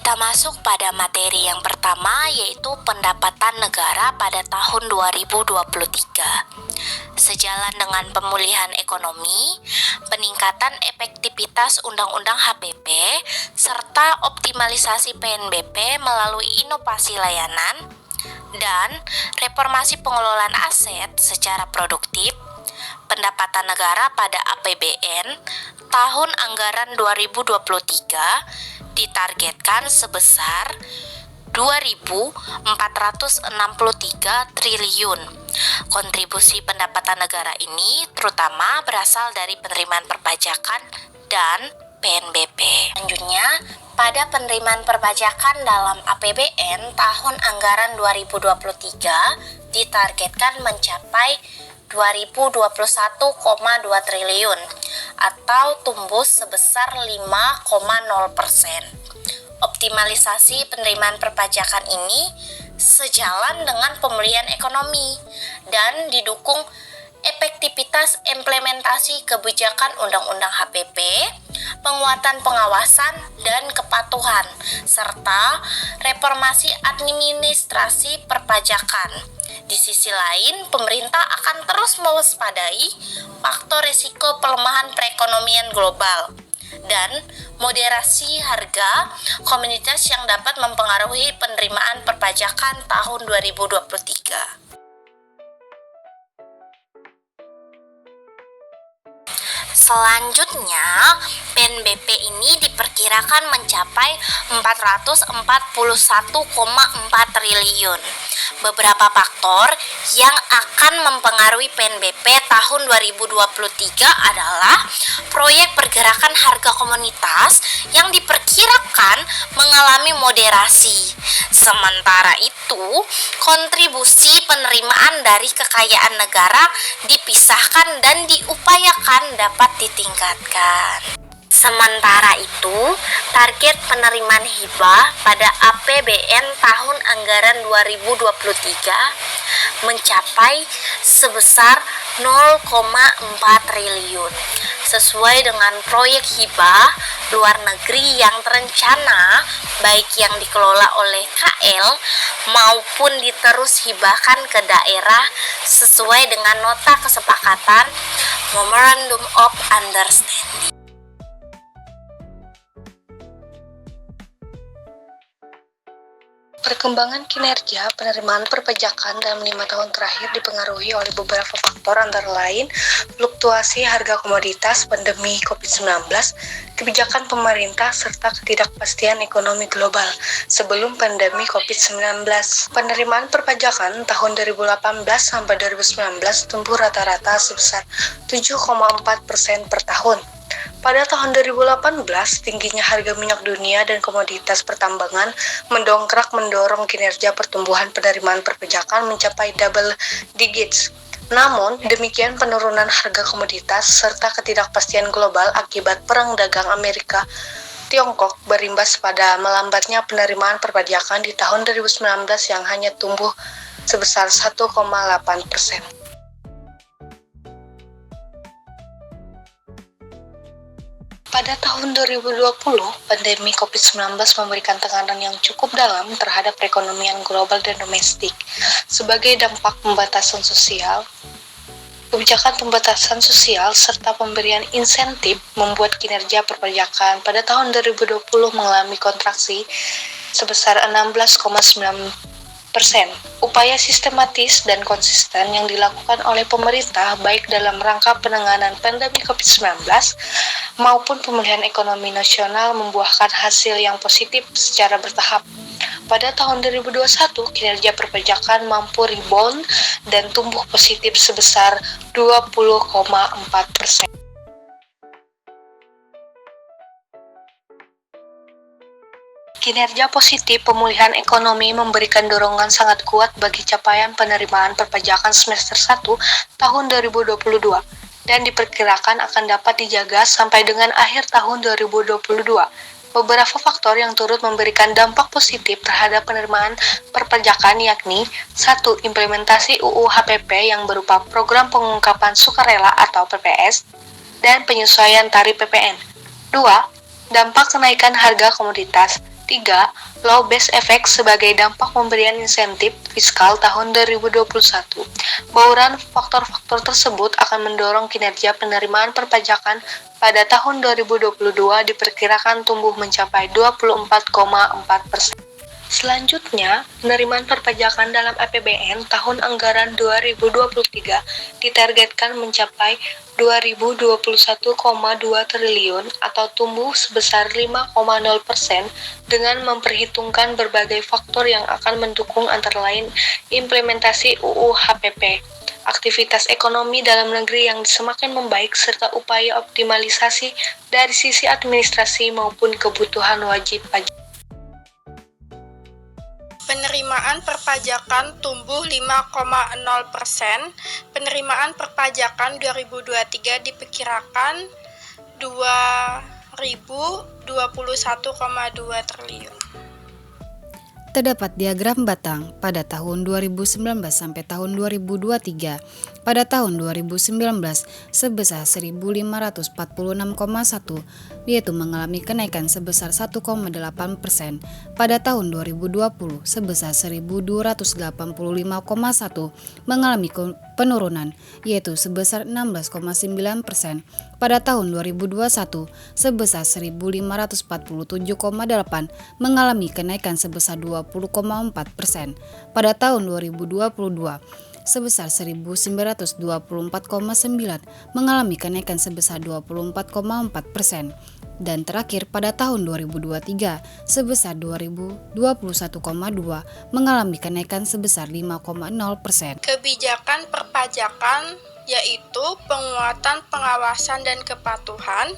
Kita masuk pada materi yang pertama, yaitu pendapatan negara pada tahun 2023. Sejalan dengan pemulihan ekonomi, peningkatan efektivitas Undang-Undang HPP, serta optimalisasi PNBP melalui inovasi layanan, dan reformasi pengelolaan aset secara produktif, pendapatan negara pada APBN tahun anggaran 2023 ditargetkan sebesar 2.463 triliun. Kontribusi pendapatan negara ini terutama berasal dari penerimaan perpajakan dan PNBP. Selanjutnya, pada penerimaan perpajakan dalam APBN tahun anggaran 2023 ditargetkan mencapai 2021,2 triliun atau tumbuh sebesar 5,0%. Optimalisasi penerimaan perpajakan ini sejalan dengan pemulihan ekonomi dan didukung efektivitas implementasi kebijakan Undang-Undang HPP, penguatan pengawasan dan kepatuhan, serta reformasi administrasi perpajakan. Di sisi lain, pemerintah akan terus mewaspadai faktor risiko pelemahan perekonomian global dan moderasi harga komoditas yang dapat mempengaruhi penerimaan perpajakan tahun 2023. Selanjutnya, PNBP ini diperkirakan mencapai 441,4 triliun. Beberapa faktor yang akan mempengaruhi PNBP tahun 2023 adalah proyek pergerakan harga komoditas yang diperkirakan mengalami moderasi. Sementara itu, kontribusi penerimaan dari kekayaan negara dipisahkan dan diupayakan dapat ditingkatkan. Sementara itu, target penerimaan hibah pada APBN tahun anggaran 2023 mencapai sebesar 0,4 triliun. Sesuai dengan proyek hibah luar negeri yang terencana, baik yang dikelola oleh KL maupun diterus hibahkan ke daerah sesuai dengan nota kesepakatan Memorandum of Understanding. Perkembangan kinerja penerimaan perpajakan dalam 5 tahun terakhir dipengaruhi oleh beberapa faktor antara lain fluktuasi harga komoditas, pandemi COVID-19, kebijakan pemerintah, serta ketidakpastian ekonomi global sebelum pandemi COVID-19. Penerimaan perpajakan tahun 2018 sampai 2019 tumbuh rata-rata sebesar 7,4% per tahun. Pada tahun 2018, tingginya harga minyak dunia dan komoditas pertambangan mendorong kinerja pertumbuhan penerimaan perpajakan mencapai double digits. Namun, demikian penurunan harga komoditas serta ketidakpastian global akibat perang dagang Amerika Tiongkok berimbas pada melambatnya penerimaan perpajakan di tahun 2019 yang hanya tumbuh sebesar 1,8%. Pada tahun 2020, pandemi COVID-19 memberikan tekanan yang cukup dalam terhadap perekonomian global dan domestik. Sebagai dampak pembatasan sosial, kebijakan pembatasan sosial serta pemberian insentif membuat kinerja perpajakan pada tahun 2020 mengalami kontraksi sebesar 16,9%. Upaya sistematis dan konsisten yang dilakukan oleh pemerintah baik dalam rangka penanganan pandemi COVID-19 maupun pemulihan ekonomi nasional membuahkan hasil yang positif secara bertahap. Pada tahun 2021, kinerja perpajakan mampu rebound dan tumbuh positif sebesar 20,4%. Kinerja positif pemulihan ekonomi memberikan dorongan sangat kuat bagi capaian penerimaan perpajakan semester 1 tahun 2022 dan diperkirakan akan dapat dijaga sampai dengan akhir tahun 2022. Beberapa faktor yang turut memberikan dampak positif terhadap penerimaan perpajakan yakni 1. Implementasi UU HPP yang berupa program pengungkapan sukarela atau PPS dan penyesuaian tarif PPN. 2. Dampak kenaikan harga komoditas. 3. Low base effect sebagai dampak pemberian insentif fiskal tahun 2021. Bauran faktor-faktor tersebut akan mendorong kinerja penerimaan perpajakan pada tahun 2022 diperkirakan tumbuh mencapai 24,4%. Selanjutnya, penerimaan perpajakan dalam APBN tahun anggaran 2023 ditargetkan mencapai 2021,2 triliun atau tumbuh sebesar 5,0% dengan memperhitungkan berbagai faktor yang akan mendukung antara lain implementasi UU HPP, aktivitas ekonomi dalam negeri yang semakin membaik serta upaya optimalisasi dari sisi administrasi maupun kebutuhan wajib pajak. Penerimaan perpajakan tumbuh 5,0%. Penerimaan perpajakan 2023 diperkirakan 2021,2 triliun. Terdapat diagram batang pada tahun 2019 sampai tahun 2023. Pada tahun 2019 sebesar 1.546,1, yaitu mengalami kenaikan sebesar 1,8%. Pada tahun 2020 sebesar 1.285,1, mengalami penurunan, yaitu sebesar 16,9%. Pada tahun 2021 sebesar 1.547,8, mengalami kenaikan sebesar 20,4%. Pada tahun 2022 sebesar 1.924,9, mengalami kenaikan sebesar 24,4%. Dan terakhir pada tahun 2023 sebesar 2021,2, mengalami kenaikan sebesar 5,0%. Kebijakan perpajakan yaitu penguatan pengawasan dan kepatuhan,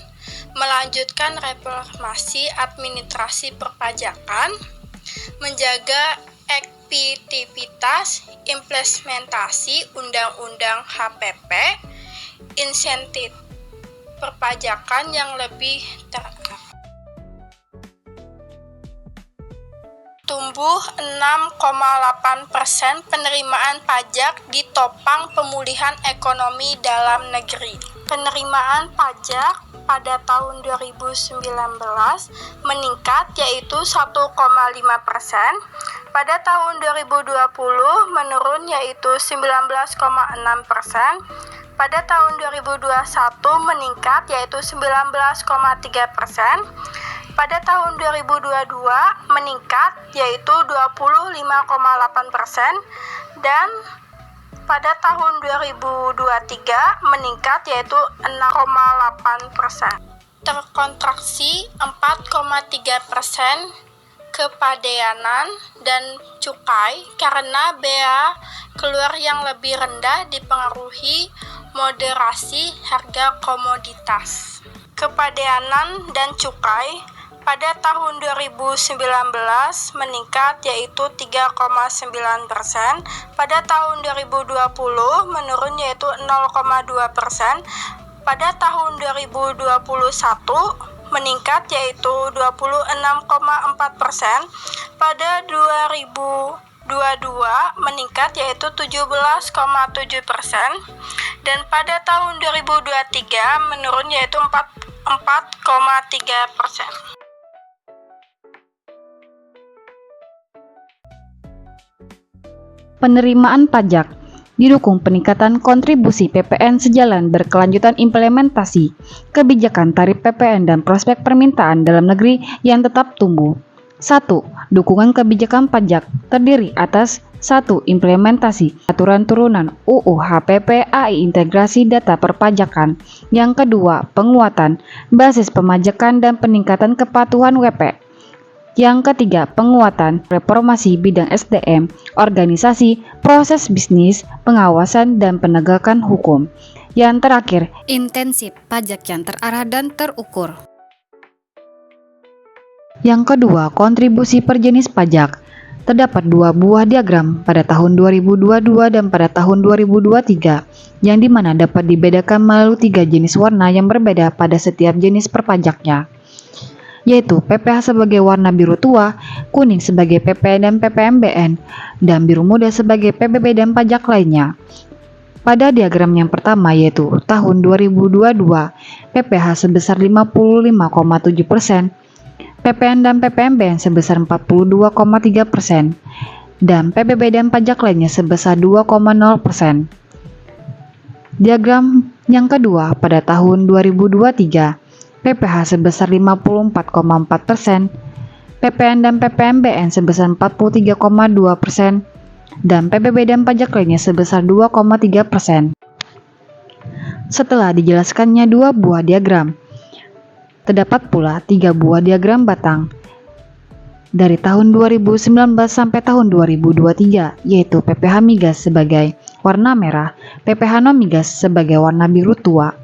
melanjutkan reformasi administrasi perpajakan, menjaga efektivitas implementasi Undang-Undang HPP, insentif perpajakan yang lebih terarah. Tumbuh 6,8% penerimaan pajak ditopang pemulihan ekonomi dalam negeri. Penerimaan pajak pada tahun 2019 meningkat yaitu 1,5%. Pada tahun 2020 menurun yaitu 19,6%. Pada tahun 2021 meningkat yaitu 19,3%. Pada tahun 2022 meningkat yaitu 25,8%, dan pada tahun 2023 meningkat yaitu 6,8%. Terkontraksi 4,3% kepabeanan dan cukai karena bea keluar yang lebih rendah dipengaruhi moderasi harga komoditas. Kepabeanan dan cukai pada tahun 2019 meningkat yaitu 3,9%, pada tahun 2020 menurun yaitu 0,2%, pada tahun 2021 meningkat yaitu 26,4%, pada 2022 meningkat yaitu 17,7%, dan pada tahun 2023 menurun yaitu 4,3%. Penerimaan pajak didukung peningkatan kontribusi PPN sejalan berkelanjutan implementasi kebijakan tarif PPN dan prospek permintaan dalam negeri yang tetap tumbuh. 1. Dukungan kebijakan pajak terdiri atas 1. Implementasi aturan turunan UU HPP AI integrasi data perpajakan. Yang kedua, penguatan basis pemajakan dan peningkatan kepatuhan WP. Yang ketiga, penguatan reformasi bidang SDM, organisasi, proses bisnis, pengawasan, dan penegakan hukum. Yang terakhir, intensif pajak yang terarah dan terukur. Yang kedua, kontribusi per jenis pajak. Terdapat dua buah diagram pada tahun 2022 dan pada tahun 2023, yang dimana dapat dibedakan melalui 3 jenis warna yang berbeda pada setiap jenis perpajaknya, yaitu PPh sebagai warna biru tua, kuning sebagai PP dan PPMBN, dan biru muda sebagai PBB dan pajak lainnya. Pada diagram yang pertama yaitu tahun 2022, PPh sebesar 55,7%, PPN dan PPNBM sebesar 42,3%, dan PBB dan pajak lainnya sebesar 2,0%. Diagram yang kedua, pada tahun 2023, PPH sebesar 54,4%, PPN dan PPNBM sebesar 43,2%, dan PBB dan pajak lainnya sebesar 2,3%. Setelah dijelaskannya 2 buah diagram, terdapat pula 3 buah diagram batang dari tahun 2019 sampai tahun 2023, yaitu PPH migas sebagai warna merah, PPH non migas sebagai warna biru tua.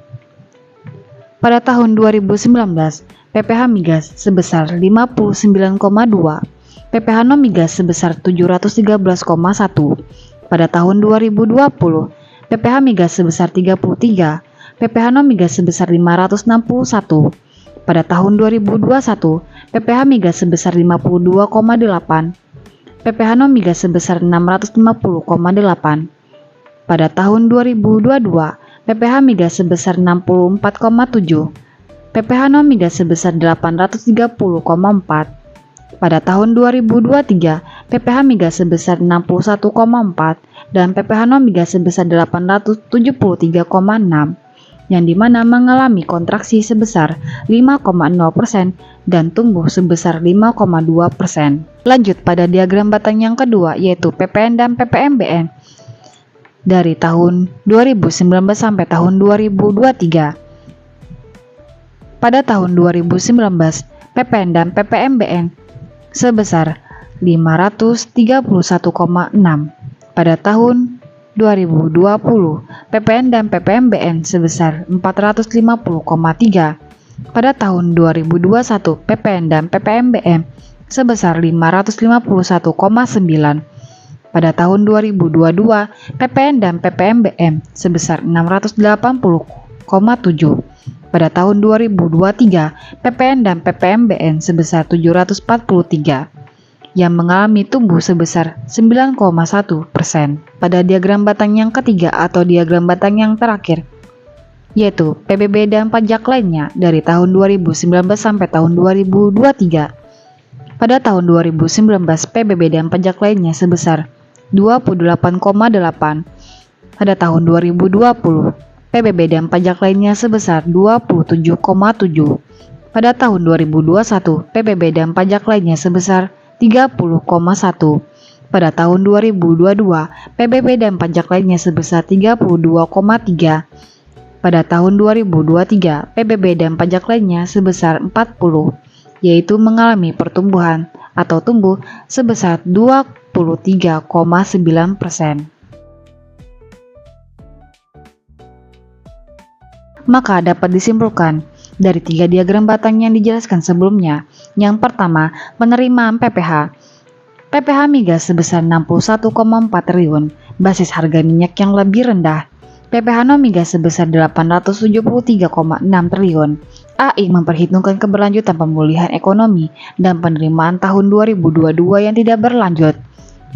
Pada tahun 2019, PPH migas sebesar 59,2, PPH non migas sebesar 713,1. Pada tahun 2020, PPH migas sebesar 33, PPH non migas sebesar 561. Pada tahun 2021, PPH migas sebesar 52,8, PPH non migas sebesar 650,8. Pada tahun 2022, PPH migas sebesar 64,7, PPH non migas sebesar 830,4. Pada tahun 2023, PPH migas sebesar 61,4 dan PPH non migas sebesar 873,6, yang dimana mengalami kontraksi sebesar 5,0% dan tumbuh sebesar 5,2%. Lanjut pada diagram batang yang kedua, yaitu PPN dan PPNBM dari tahun 2019 sampai tahun 2023. Pada tahun 2019, PPN dan PPNBM sebesar 531,6. Pada tahun 2020, PPN dan PPNBM sebesar 450,3. Pada tahun 2021, PPN dan PPNBM sebesar 551,9. Pada tahun 2022, PPN dan PPNBM sebesar 680,7. Pada tahun 2023, PPN dan PPNBM sebesar 743, yang mengalami tumbuh sebesar 9,1%. Pada diagram batang yang ketiga atau diagram batang yang terakhir, yaitu PBB dan pajak lainnya dari tahun 2019 sampai tahun 2023. Pada tahun 2019, PBB dan pajak lainnya sebesar 28,8. Pada tahun 2020, PBB dan pajak lainnya sebesar 27,7. Pada tahun 2021, PBB dan pajak lainnya sebesar 30,1. Pada tahun 2022, PBB dan pajak lainnya sebesar 32,3. Pada tahun 2023, PBB dan pajak lainnya sebesar 40, yaitu mengalami pertumbuhan atau tumbuh sebesar 23,9%. Maka dapat disimpulkan dari 3 diagram batang yang dijelaskan sebelumnya. Yang pertama, penerimaan PPH. PPH migas sebesar 61,4 triliun, basis harga minyak yang lebih rendah. PPH non migas sebesar 873,6 triliun. AI memperhitungkan keberlanjutan pemulihan ekonomi dan penerimaan tahun 2022 yang tidak berlanjut.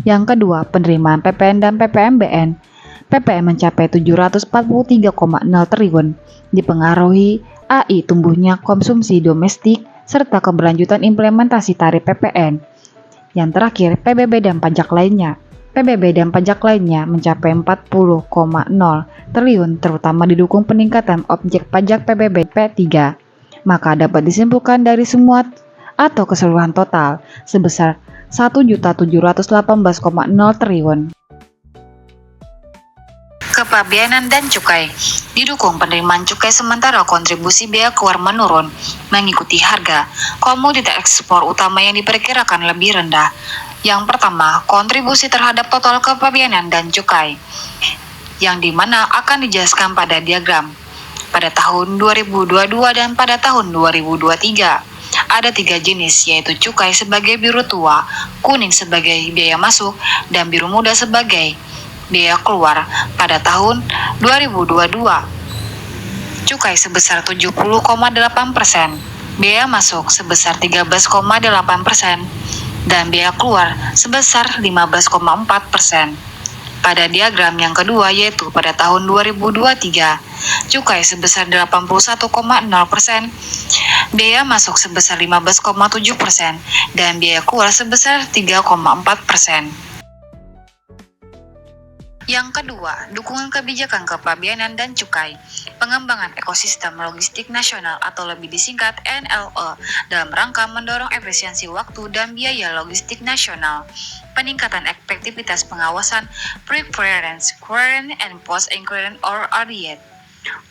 Yang kedua, penerimaan PPN dan PPNBM. PPN mencapai 743,0 triliun, dipengaruhi AI tumbuhnya konsumsi domestik serta keberlanjutan implementasi tarif PPN. Yang terakhir, PBB dan pajak lainnya. PBB dan pajak lainnya mencapai 40,0 triliun, terutama didukung peningkatan objek pajak PBB P3. Maka dapat disimpulkan dari semua atau keseluruhan total sebesar 1.718,0 triliun. Kepabeanan dan cukai. Didukung penerimaan cukai sementara kontribusi biaya keluar menurun mengikuti harga komoditas ekspor utama yang diperkirakan lebih rendah. Yang pertama, kontribusi terhadap total kepabeanan dan cukai, yang dimana akan dijelaskan pada diagram. Pada tahun 2022 dan pada tahun 2023, ada 3 jenis, yaitu cukai sebagai biru tua, kuning sebagai biaya masuk, dan biru muda sebagai biaya keluar. Pada tahun 2022, cukai sebesar 70,8%, biaya masuk sebesar 13,8%, dan biaya keluar sebesar 15,4%. pada diagram yang kedua, yaitu pada tahun 2023, cukai sebesar 81,0%, biaya masuk sebesar 15,7%, dan biaya keluar sebesar 3,4%. Yang kedua, dukungan kebijakan kepabeanan dan cukai, pengembangan ekosistem logistik nasional atau lebih disingkat NLO dalam rangka mendorong efisiensi waktu dan biaya logistik nasional, peningkatan efektivitas pengawasan pre-clearance, clearance and post-clearance or audit,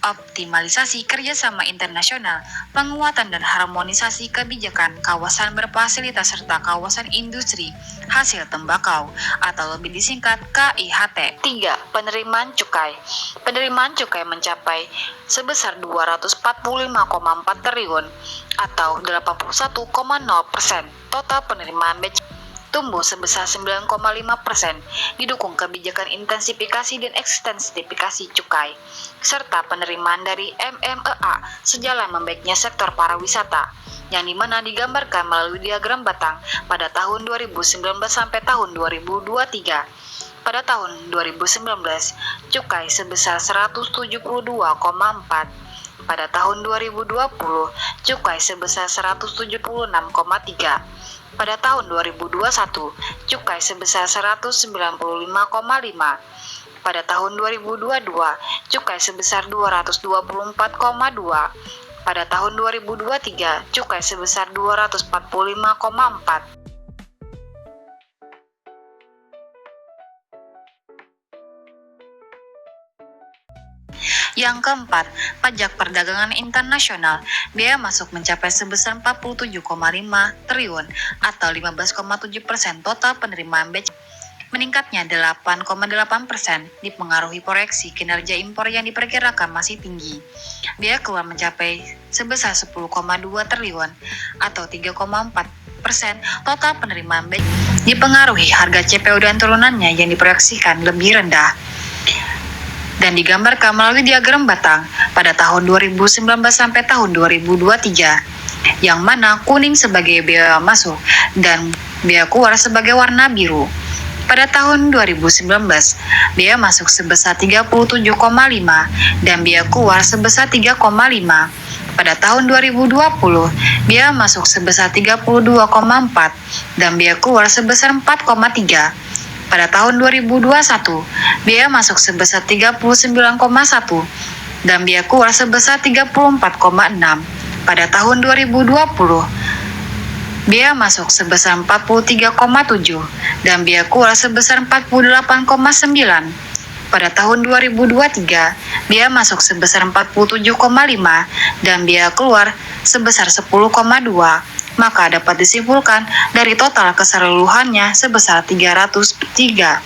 optimalisasi kerjasama internasional, penguatan dan harmonisasi kebijakan kawasan berfasilitas serta kawasan industri hasil tembakau atau lebih disingkat KIHT. 3. Penerimaan cukai. Penerimaan cukai mencapai sebesar 245,4 triliun atau 81,0%. Total penerimaan BCA tumbuh sebesar 9,5%, didukung kebijakan intensifikasi dan ekstensifikasi cukai, serta penerimaan dari MMEA sejalan membaiknya sektor pariwisata, yang dimana digambarkan melalui diagram batang pada tahun 2019 sampai tahun 2023. Pada tahun 2019, cukai sebesar 172,4. Pada tahun 2020, cukai sebesar 176,3. Pada tahun 2021, cukai sebesar 195,5. Pada tahun 2022, cukai sebesar 224,2. Pada tahun 2023, cukai sebesar 245,4. Yang keempat, pajak perdagangan internasional. Biaya masuk mencapai sebesar 47,5 triliun atau 15,7% total penerimaan BCA. Meningkatnya 8,8% dipengaruhi proyeksi kinerja impor yang diperkirakan masih tinggi. Biaya keluar mencapai sebesar 10,2 triliun atau 3,4% total penerimaan BCA. Dipengaruhi harga CPO dan turunannya yang diproyeksikan lebih rendah, dan digambarkan melalui diagram batang pada tahun 2019 sampai tahun 2023, yang mana kuning sebagai biaya masuk dan biaya keluar sebagai warna biru. Pada tahun 2019, biaya masuk sebesar 37,5 dan biaya keluar sebesar 3,5. Pada tahun 2020, biaya masuk sebesar 32,4 dan biaya keluar sebesar 4,3. Pada tahun 2021, biaya masuk sebesar 39,1 dan biaya keluar sebesar 34,6. Pada tahun 2020, biaya masuk sebesar 43,7 dan biaya keluar sebesar 48,9. Pada tahun 2023, biaya masuk sebesar 47,5 dan biaya keluar sebesar 10,2. Maka dapat disimpulkan dari total keseluruhannya sebesar 303,2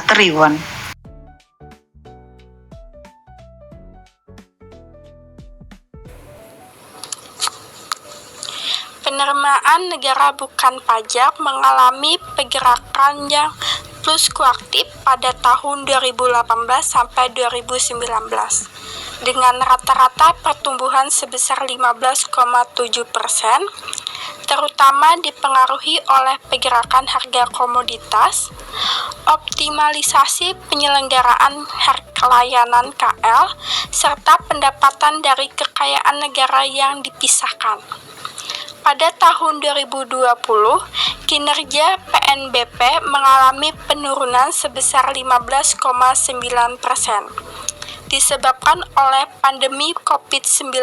triliun. Penerimaan negara bukan pajak mengalami pergerakan yang fluktuatif pada tahun 2018 sampai 2019 dengan rata-rata pertumbuhan sebesar 15,7%, terutama dipengaruhi oleh pergerakan harga komoditas, optimalisasi penyelenggaraan layanan KL, serta pendapatan dari kekayaan negara yang dipisahkan. Pada tahun 2020, kinerja PNBP mengalami penurunan sebesar 15,9%, disebabkan oleh pandemi COVID-19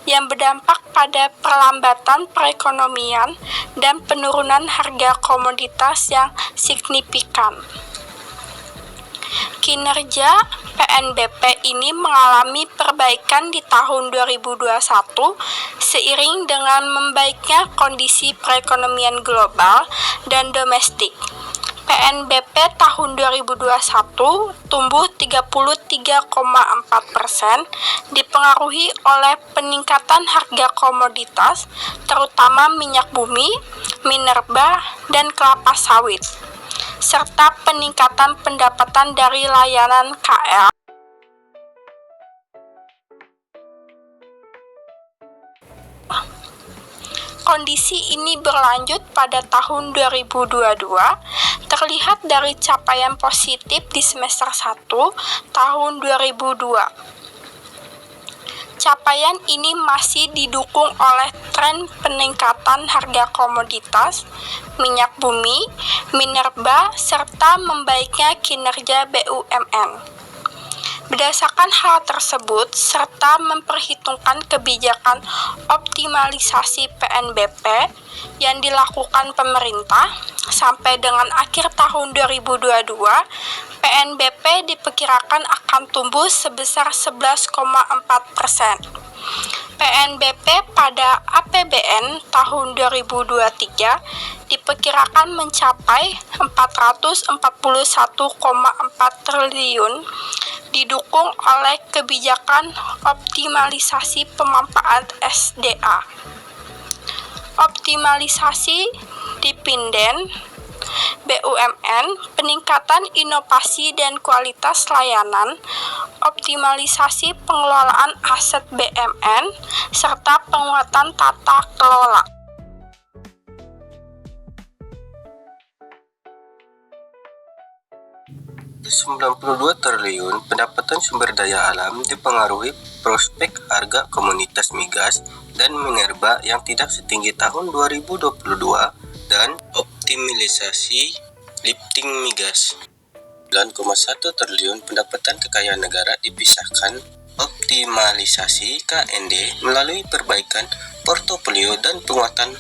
yang berdampak pada perlambatan perekonomian dan penurunan harga komoditas yang signifikan. Kinerja PNBP ini mengalami perbaikan di tahun 2021 seiring dengan membaiknya kondisi perekonomian global dan domestik. PNBP tahun 2021 tumbuh 33,4%, dipengaruhi oleh peningkatan harga komoditas, terutama minyak bumi, minerba, dan kelapa sawit, serta peningkatan pendapatan dari layanan KL. Kondisi ini berlanjut pada tahun 2022, terlihat dari capaian positif di semester 1 tahun 2002. Capaian ini masih didukung oleh tren peningkatan harga komoditas, minyak bumi, minerba, serta membaiknya kinerja BUMN. Berdasarkan hal tersebut, serta memperhitungkan kebijakan optimalisasi PNBP yang dilakukan pemerintah, sampai dengan akhir tahun 2022, PNBP diperkirakan akan tumbuh sebesar 11,4%. PNBP pada APBN tahun 2023 diperkirakan mencapai 441,4 triliun, didukung oleh kebijakan optimalisasi pemanfaat SDA. Optimalisasi dipenden BUMN, peningkatan inovasi dan kualitas layanan, optimalisasi pengelolaan aset BUMN, serta penguatan tata kelola. Rp92 triliun pendapatan sumber daya alam dipengaruhi prospek harga komoditas migas dan minerba yang tidak setinggi tahun 2022 dan optimalisasi lifting migas. 9,1 triliun pendapatan kekayaan negara dipisahkan optimalisasi KND melalui perbaikan portofolio dan penguatan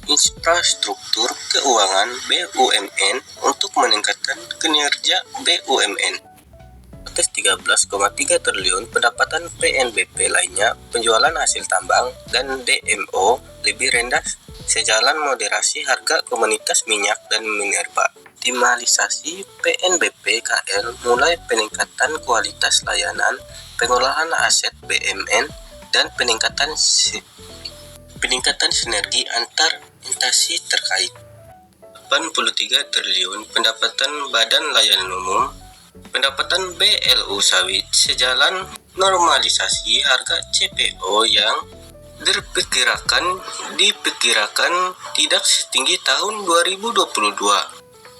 infrastruktur keuangan BUMN untuk meningkatkan kinerja BUMN. 13,3 triliun pendapatan PNBP lainnya, penjualan hasil tambang dan DMO lebih rendah sejalan moderasi harga komoditas minyak dan minerba. Optimalisasi PNBP KL mulai peningkatan kualitas layanan, pengolahan aset BUMN, dan peningkatan sinergi antar instansi terkait. 83 triliun pendapatan Badan Layanan Umum, pendapatan BLU sawit sejalan normalisasi harga CPO yang diperkirakan tidak setinggi tahun 2022.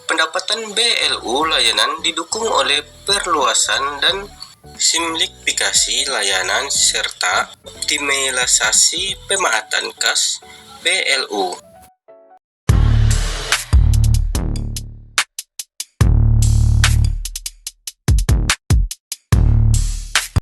Pendapatan BLU layanan didukung oleh perluasan dan simplifikasi layanan serta optimalisasi pemanfaatan kas BLU.